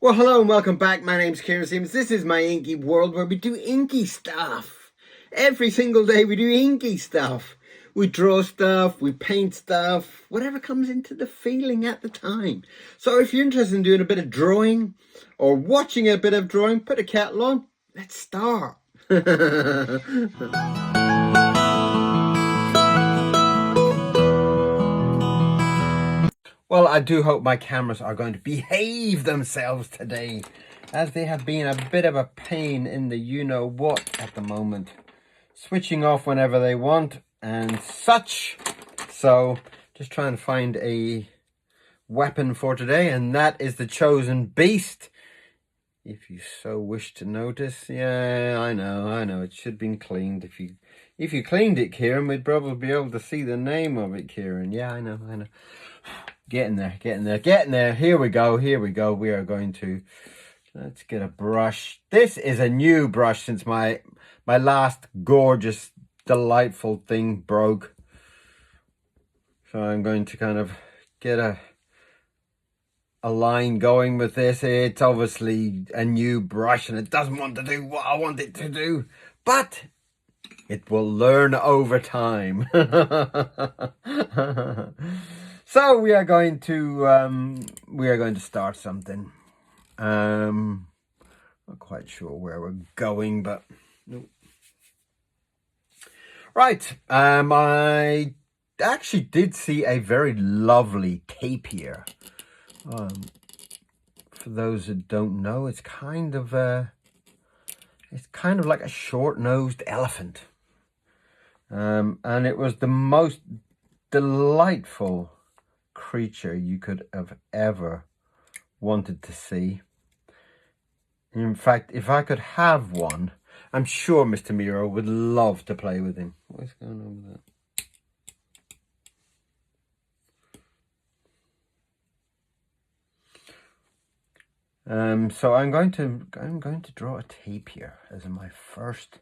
Well, hello and welcome back. My name's Kieron'S. This is my inky world where we do inky stuff. Every single day we do inky stuff. We draw stuff, we paint stuff, whatever comes into the feeling at the time. So if you're interested in doing a bit of drawing or watching a bit of drawing, put a kettle on. Let's start. Well, I do hope my cameras are going to behave themselves today, as they have been a bit of a pain in the you-know-what at the moment. Switching off whenever they want and such. So, just trying to find a weapon for today, and that is the chosen beast. If you so wish to notice. Yeah, I know. It should have been cleaned. If you cleaned it, Kieron, we'd probably be able to see the name of it, Kieron. Yeah, I know. Getting there. Here we go. We are going to, let's get a brush. This is a new brush since my last gorgeous, delightful thing broke. So I'm going to kind of get a line going with this. It's obviously a new brush and it doesn't want to do what I want it to do, but it will learn over time. So we are going to start something. Not quite sure where we're going, but no. Right. I actually did see a very lovely tapir. For those that don't know, it's kind of like a short-nosed elephant. And it was the most delightful creature you could have ever wanted to see. In fact, if I could have one, I'm sure Mr. Miro would love to play with him. What's going on with that? So I'm going to draw a tapir as my first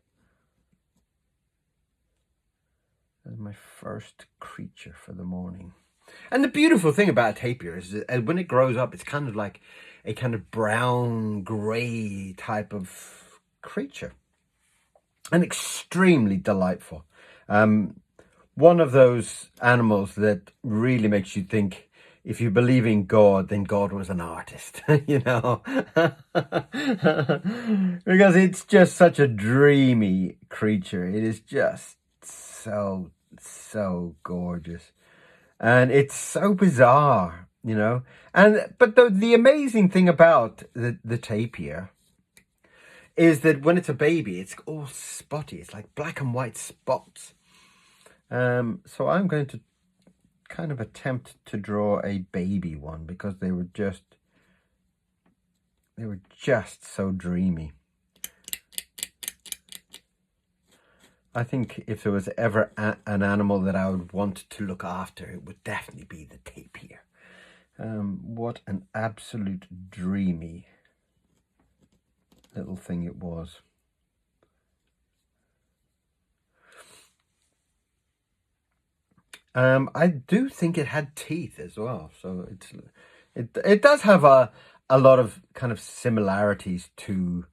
creature for the morning. And the beautiful thing about a tapir is that when it grows up, it's kind of like a kind of brown grey type of creature, and extremely delightful. One of those animals that really makes you think, if you believe in God, then God was an artist, you know, because it's just such a dreamy creature. It is just so gorgeous, and it's so bizarre, you know. But the amazing thing about the tapir is that when it's a baby, it's all spotty. It's like black and white spots. So I'm going to kind of attempt to draw a baby one, because they were just so dreamy. I think if there was ever an animal that I would want to look after, it would definitely be the tapir. What an absolute dreamy little thing it was. I do think it had teeth as well, so it does have a lot of kind of similarities to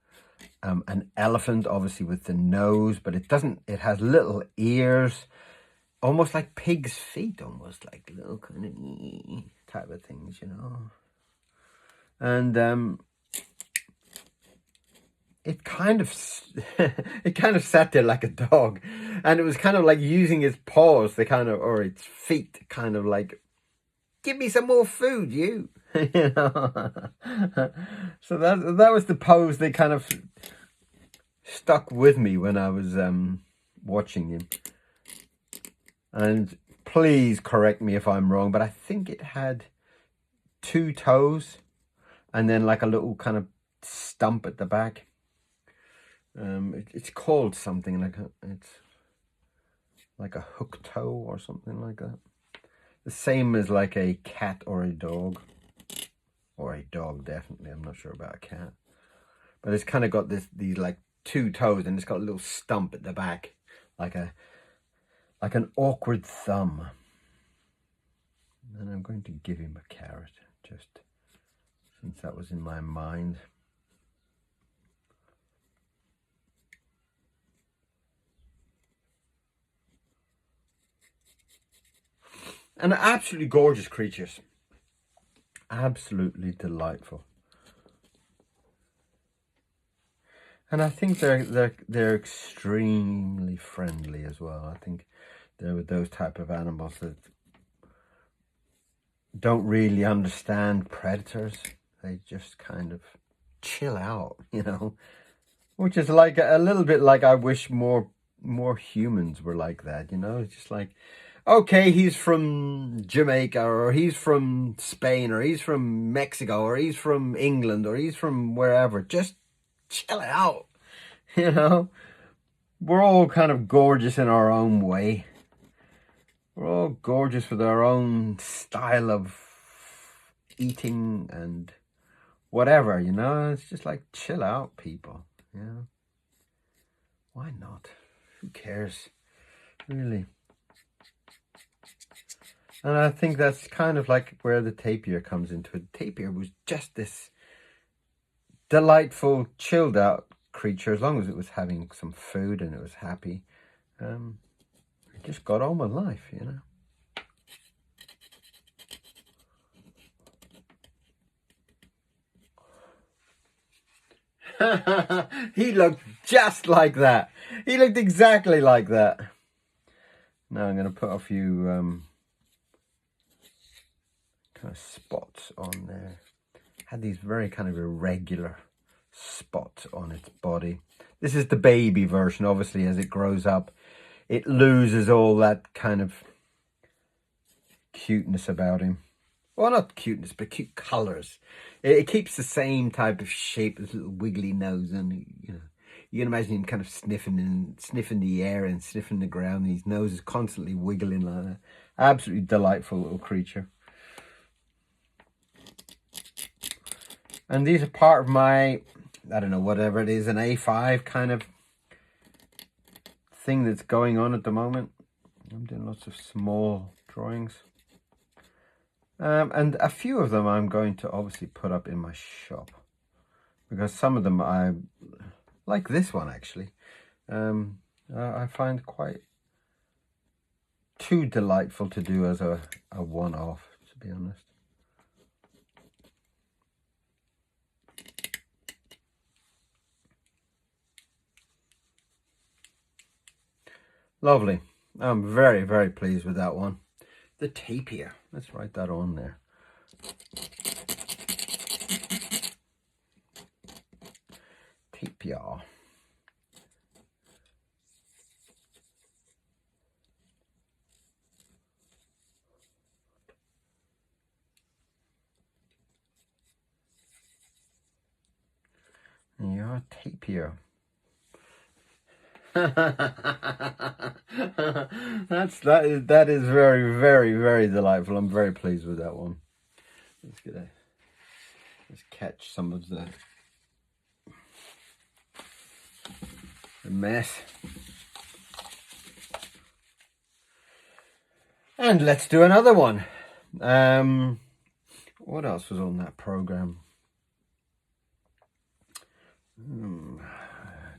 an elephant, obviously, with the nose, but it doesn't. It has little ears, almost like pig's feet, almost like little kind of type of things, you know. And it kind of sat there like a dog, and it was kind of like using its paws, or its feet, kind of like, give me some more food, you. You know. So that was the pose that kind of stuck with me when I was watching him. And please correct me if I'm wrong, but I think it had 2 toes and then like a little kind of stump at the back. It's called something like it's like a hook toe or something like that. The same as like a cat or a dog. Or a dog, definitely. I'm not sure about a cat. But it's kind of got these like 2 toes, and it's got a little stump at the back, like an awkward thumb. And I'm going to give him a carrot, just since that was in my mind. And absolutely gorgeous creatures. Absolutely delightful. And I think they're extremely friendly as well. I think they're those type of animals that don't really understand predators. They just kind of chill out, you know, which is like a little bit like I wish more humans were like that, you know. It's just like, okay, he's from Jamaica, or he's from Spain, or he's from Mexico, or he's from England, or he's from wherever. Just chill out, you know. We're all kind of gorgeous in our own way. We're all gorgeous with our own style of eating and whatever, you know. It's just like, chill out, people, you know. Why not? Who cares, really? And I think that's kind of like where the tapir comes into it. The tapir was just this delightful, chilled out creature. As long as it was having some food and it was happy, it just got on with life, you know. He looked just like that. He looked exactly like that. Now I'm going to put a few kind of spots on there. Had these very kind of irregular spots on its body. This is the baby version. Obviously, as it grows up, it loses all that kind of cuteness about him. Well, not cuteness, but cute colours. It keeps the same type of shape, this little wiggly nose, and you know, you can imagine him kind of sniffing the air and sniffing the ground. His nose is constantly wiggling like that. Absolutely delightful little creature. And these are part of my, I don't know, whatever it is, an A5 kind of thing that's going on at the moment. I'm doing lots of small drawings. And a few of them I'm going to obviously put up in my shop, because some of them I like. This one actually I find quite too delightful to do as a one-off, to be honest. Lovely. I'm very, very pleased with that one. The tapir. Let's write that on there. Tapir. Yeah, tapir. That is very, very, very delightful. I'm very pleased with that one. Let's catch some of the mess. And let's do another one. What else was on that program? I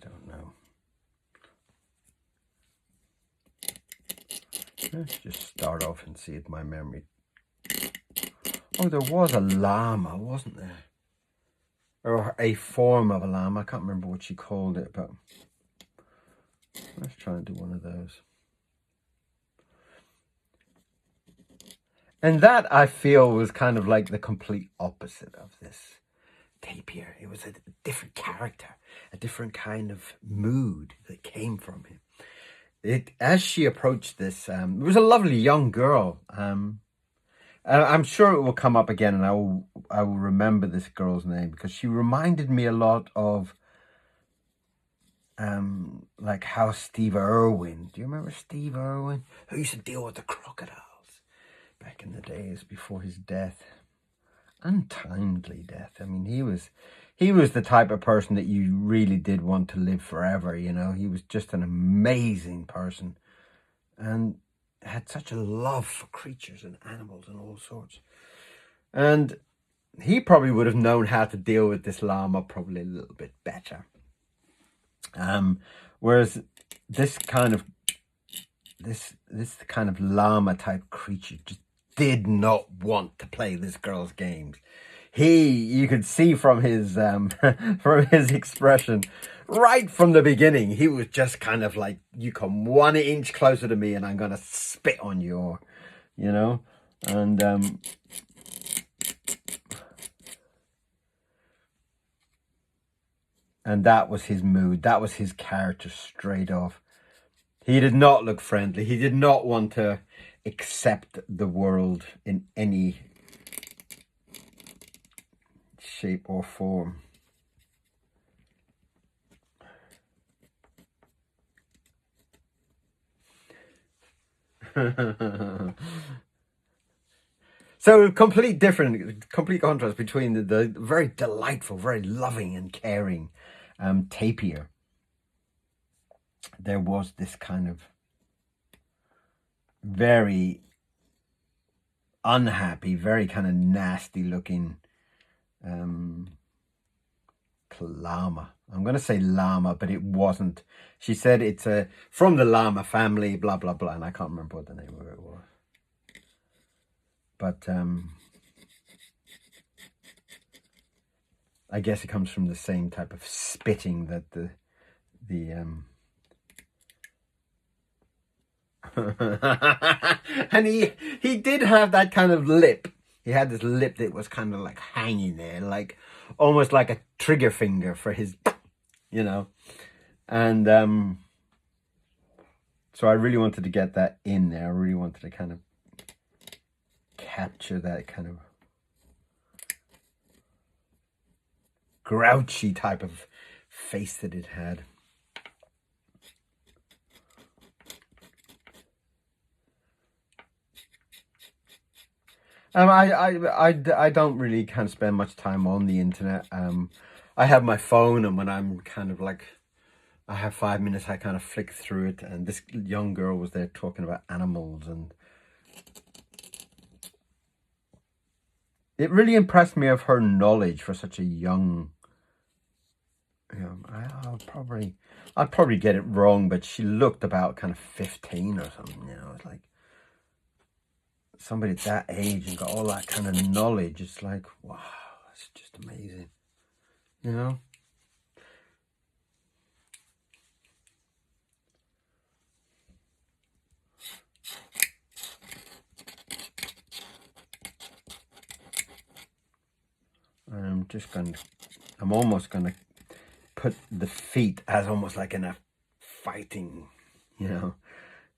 don't know. Let's just start off and see if my memory... Oh, there was a llama, wasn't there? Or a form of a llama. I can't remember what she called it, but let's try and do one of those. And that, I feel, was kind of like the complete opposite of this tapir. It was a different character, a different kind of mood that came from him. As she approached this, it was a lovely young girl. I'm sure it will come up again, and I will remember this girl's name, because she reminded me a lot of like how Steve Irwin. Do you remember Steve Irwin, who used to deal with the crocodiles back in the days before his death? Untimely death. I mean, he was the type of person that you really did want to live forever, you know. He was just an amazing person and had such a love for creatures and animals and all sorts. And he probably would have known how to deal with this llama probably a little bit better. Whereas this kind of llama type creature just did not want to play this girl's games. You could see from his from his expression right from the beginning, he was just kind of like, you come 1 inch closer to me and I'm gonna spit on you, you know. And that was his mood. That was his character straight off. He did not look friendly. He did not want to accept the world in any shape or form. So complete contrast between the very delightful, very loving and caring tapir. There was this kind of very unhappy, very kind of nasty looking llama. I'm going to say llama, but it wasn't. She said it's from the llama family, blah, blah, blah. And I can't remember what the name of it was. But I guess it comes from the same type of spitting that the and he did have that kind of lip. He had this lip that was kind of like hanging there, like almost like a trigger finger for his, you know. And so I really wanted to get that in there. I really wanted to kind of capture that kind of grouchy type of face that it had. I don't really kind of spend much time on the internet. I have my phone, and when I'm kind of like, I have 5 minutes, I kind of flick through it, and this young girl was there talking about animals, and it really impressed me of her knowledge for such a young, you know, I'll probably get it wrong, but she looked about kind of 15 or something, you know. It's like somebody at that age and got all that kind of knowledge. It's like, wow, it's just amazing, you know. I'm almost gonna put the feet as almost like in a fighting, you know.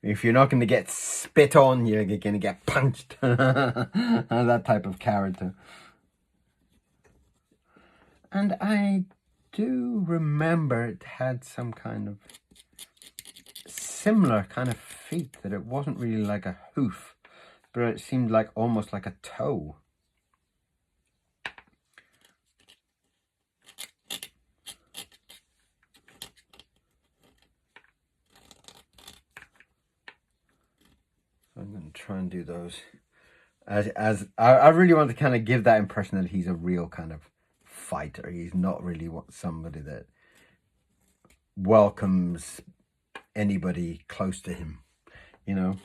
If you're not going to get spit on, you're going to get punched. That type of character. And I do remember it had some kind of similar kind of feet, that it wasn't really like a hoof, but it seemed like almost like a toe. I'm going to try and do those as I really want to kind of give that impression that he's a real kind of fighter. He's not really somebody that welcomes anybody close to him, you know.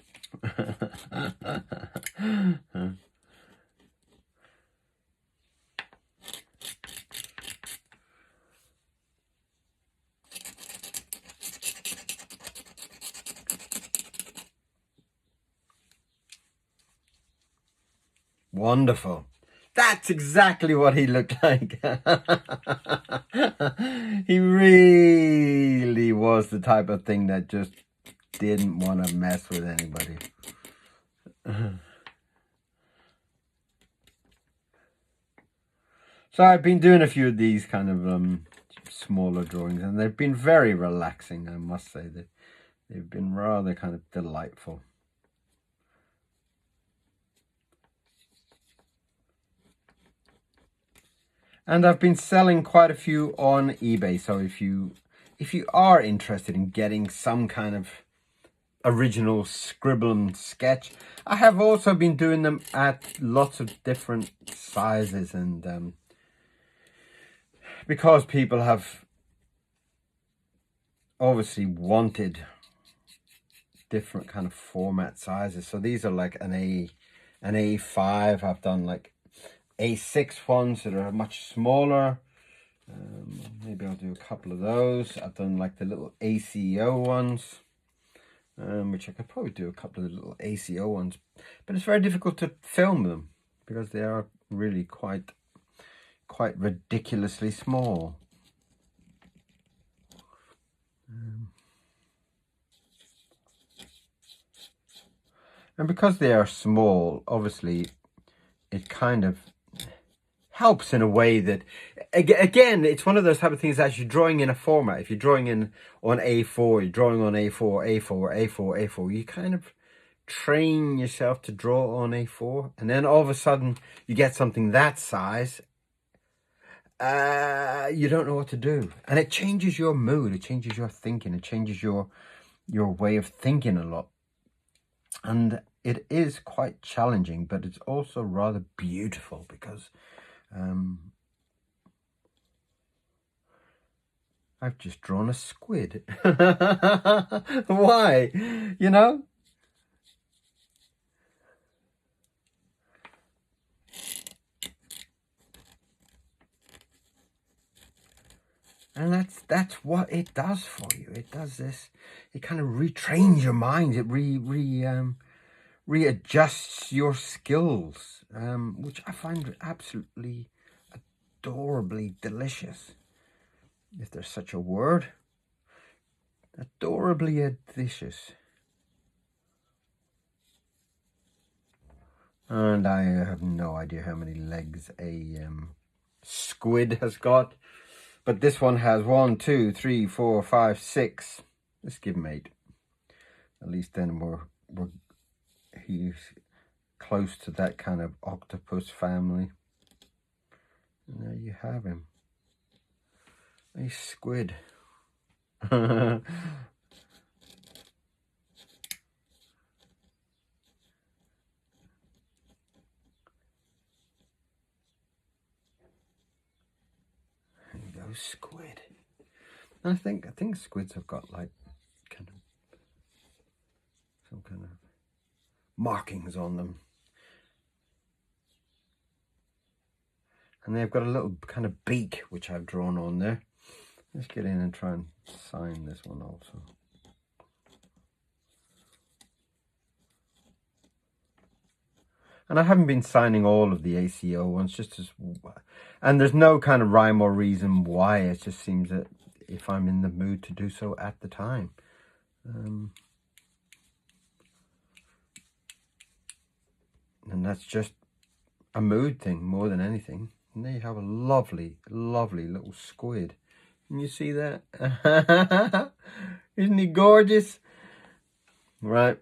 Wonderful. That's exactly what he looked like. He really was the type of thing that just didn't want to mess with anybody. So I've been doing a few of these kind of smaller drawings, and they've been very relaxing, I must say. They've been rather kind of delightful. And I've been selling quite a few on eBay. So if you are interested in getting some kind of original scribble and sketch. I have also been doing them at lots of different sizes, and because people have obviously wanted different kind of format sizes. So these are like an A5. I've done like A6 ones that are much smaller. Maybe I'll do a couple of those. I've done like the little ACO ones, which I could probably do a couple of little ACO ones, but it's very difficult to film them because they are really quite ridiculously small. And because they are small, obviously it kind of helps in a way that, again, it's one of those type of things that you're drawing in a format. If you're drawing in on A4, you're drawing on A4, A4, A4, A4, you kind of train yourself to draw on A4, and then all of a sudden you get something that size, you don't know what to do, and it changes your mood, it changes your thinking, it changes your way of thinking a lot. And it is quite challenging, but it's also rather beautiful because I've just drawn a squid. Why? You know? And that's what it does for you. It does this. It kind of retrains your mind. It readjusts your skills, which I find absolutely adorably delicious, if there's such a word. Adorably delicious. And I have no idea how many legs a squid has got, but this one has 1, 2, 3, 4, 5, 6. Let's give him 8. At least then he's close to that kind of octopus family. And there you have him, a squid. There you go, squid. And I think squids have got like some kind of markings on them, and they've got a little kind of beak which I've drawn on there. Let's get in and try and sign this one also. And I haven't been signing all of the ACO ones, and there's no kind of rhyme or reason why. It just seems that if I'm in the mood to do so at the time. And that's just a mood thing more than anything. And there you have a lovely, lovely little squid. Can you see that? Isn't he gorgeous? Right,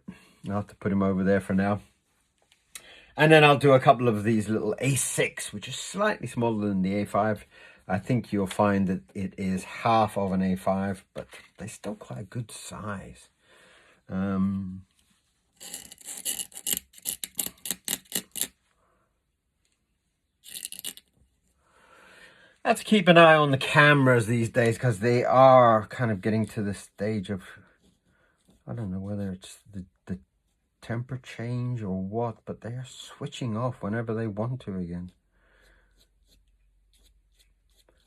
I'll have to put him over there for now. And then I'll do a couple of these little A6, which is slightly smaller than the A5. I think you'll find that it is half of an A5, but they're still quite a good size. I have to keep an eye on the cameras these days because they are kind of getting to the stage of, I don't know whether it's the temper change or what, but they are switching off whenever they want to again.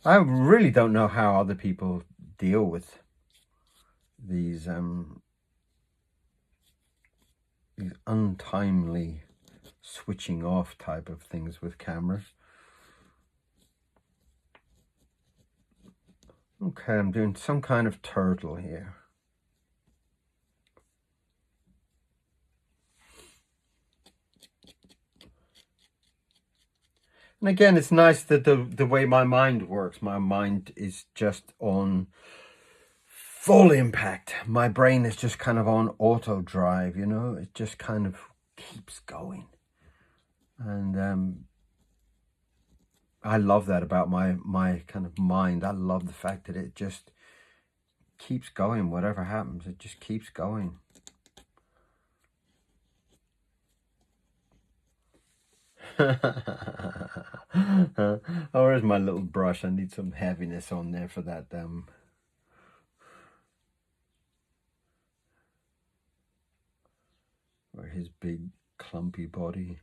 I really don't know how other people deal with these untimely switching off type of things with cameras. Okay, I'm doing some kind of turtle here. And again, it's nice that the way my mind works, my mind is just on full impact. My brain is just kind of on auto drive, you know, it just kind of keeps going. And I love that about my kind of mind. I love the fact that it just keeps going. Whatever happens, it just keeps going. Oh, where's my little brush? I need some heaviness on there for that or his big clumpy body.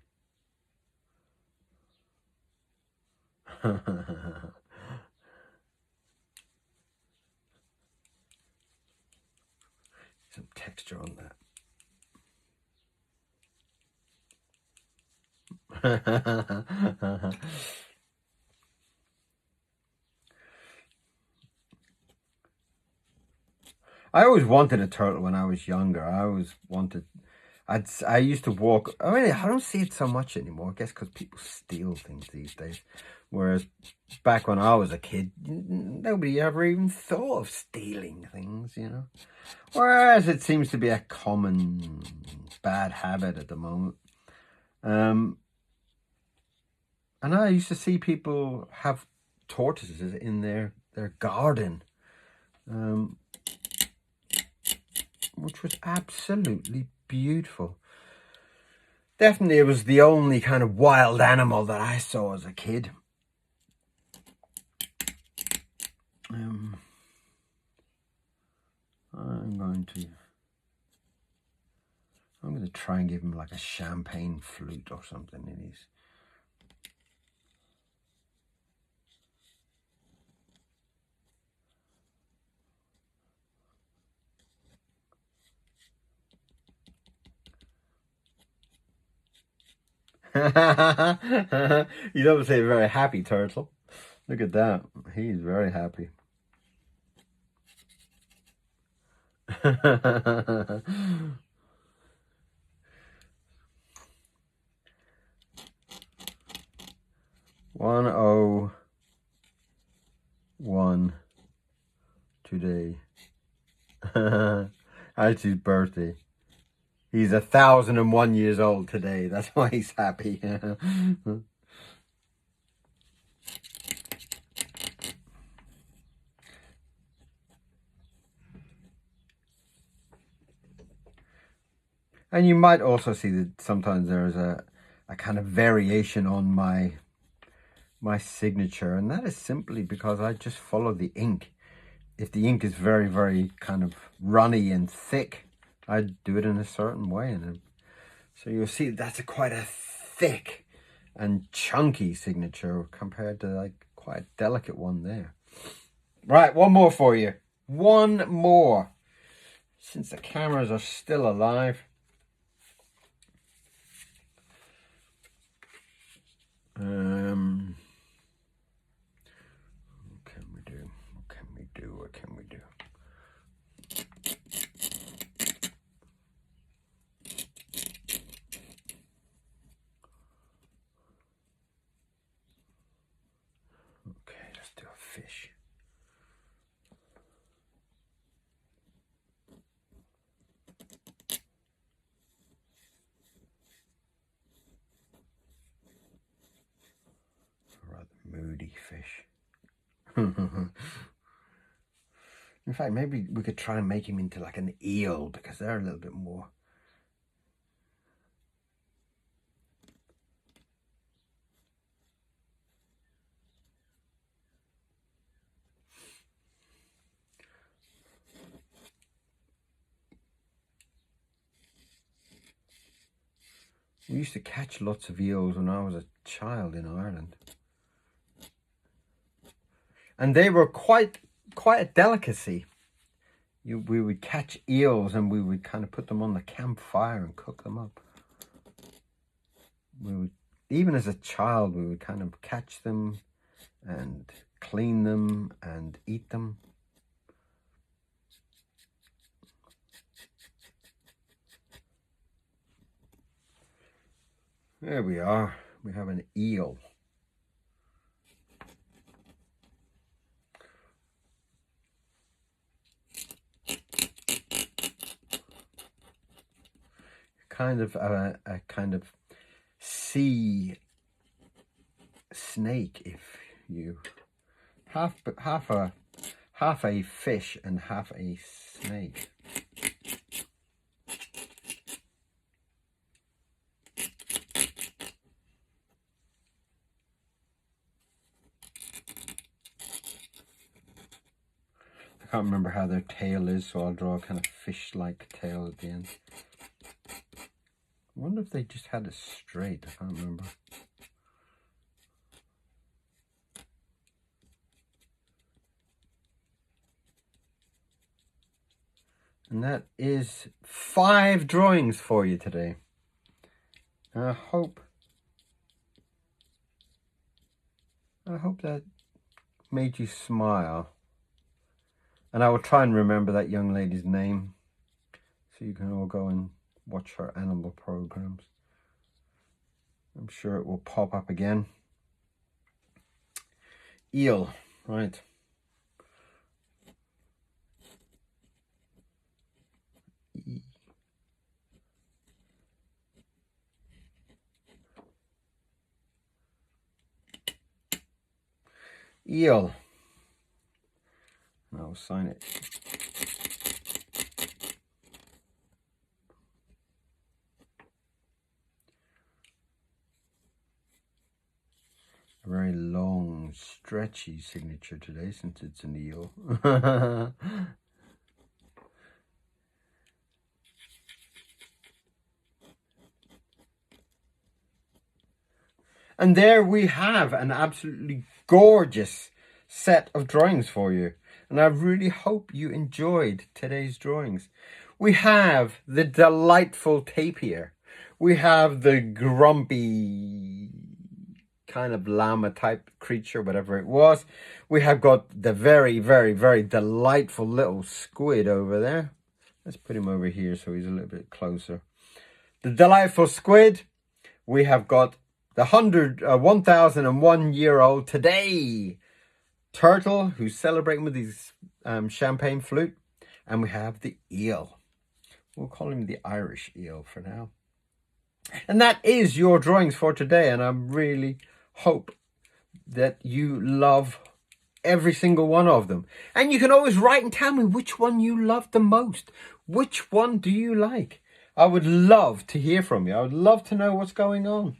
Some texture on that. I always wanted a turtle when I was younger. I always wanted. I used to walk. I mean, I don't see it so much anymore. I guess because people steal things these days. Whereas back when I was a kid, nobody ever even thought of stealing things, you know. Whereas it seems to be a common bad habit at the moment. And I used to see people have tortoises in their garden, which was absolutely beautiful. Definitely, it was the only kind of wild animal that I saw as a kid. I'm going to try and give him like a champagne flute or something in his. He's obviously a very happy turtle. Look at that. He's very happy. "101 today." It's his birthday. He's 1,001 years old today. That's why he's happy. And you might also see that sometimes there's a kind of variation on my signature, and that is simply because I just follow the ink. If the ink is very, very kind of runny and thick, I do it in a certain way, and so you'll see that's quite a thick and chunky signature compared to like quite a delicate one there. Right, one more for you. One more. Since the cameras are still alive. What can we do? What can we do? What can we do? Okay, let's do a fish. A rather moody fish. In fact, maybe we could try and make him into like an eel, because they're a little bit more. We used to catch lots of eels when I was a child in Ireland. And they were quite a delicacy. We would catch eels and we would kind of put them on the campfire and cook them up. We would, even as a child, we would kind of catch them and clean them and eat them. There we are. We have an eel. Kind of a kind of sea snake, if you half a fish and half a snake. can't remember how their tail is, so I'll draw a kind of fish-like tail at the end. I wonder if they just had it straight. I can't remember. And that is 5 drawings for you today. And I hope that made you smile. And I will try and remember that young lady's name, so you can all go and watch her animal programs. I'm sure it will pop up again. Eel, right. Eel. And I'll sign it. A very long, stretchy signature today, since it's an eel. And there we have an absolutely gorgeous set of drawings for you. And I really hope you enjoyed today's drawings. We have the delightful tapir. We have the grumpy kind of llama type creature, whatever it was. We have got the very, very, very delightful little squid over there. Let's put him over here so he's a little bit closer. The delightful squid. We have got the 1001-year-old today turtle who's celebrating with his champagne flute. And we have the eel. We'll call him the Irish eel for now. And that is your drawings for today. And I really hope that you love every single one of them. And you can always write and tell me which one you love the most. Which one do you like? I would love to hear from you. I would love to know what's going on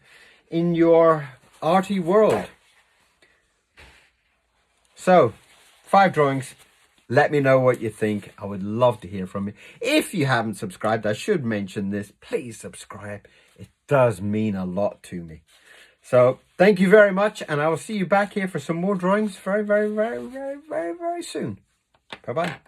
in your arty world. So, 5 drawings. Let me know what you think. I would love to hear from you. If you haven't subscribed, I should mention this. Please subscribe. It does mean a lot to me. So, thank you very much. And I will see you back here for some more drawings very, very, very, very, very, very soon. Bye-bye.